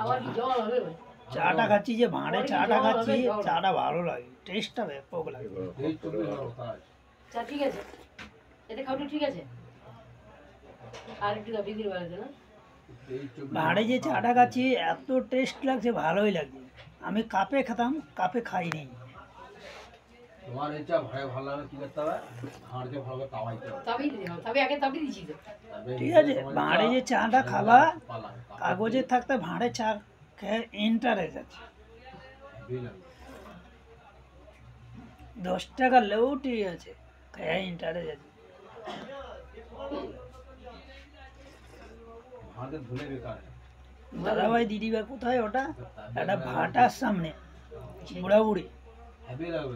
আবার কি জল হবে চাটা খাচ্ছি যে ভাঁড়ে চাটা খাচ্ছি, চাটা ভালো লাগে, টেস্টটা ব্যাপক লাগে। চা ঠিক আছে, এতে খাওয়াটা ঠিক আছে। আর একটু দাও দিদির বাড়িতে না, ভাঁড়ে যে চাটা খাচ্ছি এত টেস্ট লাগছে, ভালোই লাগছে। আমি কাপে খেতাম, কাপে খাইনি। তোমার এই চা ভাই ভালো লাগে, কি করতে হবে, ভাঁড়কে ভালো করে তাওয়াইতে হবে। তবেই দিদি তবে আগে তবে দিচ্ছি তো। ঠিক আছে, ভাঁড়ে যে চাটা খাবা, কাগজে থাকতে ভাঁড়ে চা খেয়ে ইন্টারেস্ট আছে। 10 টাকা লেও ঠিক আছে, খেয়ে ইন্টারেস্ট আছে। ভাঁড়কে ধুলে বেকার। দাদাভাই দিদিভাই কোথায় ওটা? একটা ভাটার সামনে বুড়া বুড়ি। হ্যাপি লাগবে।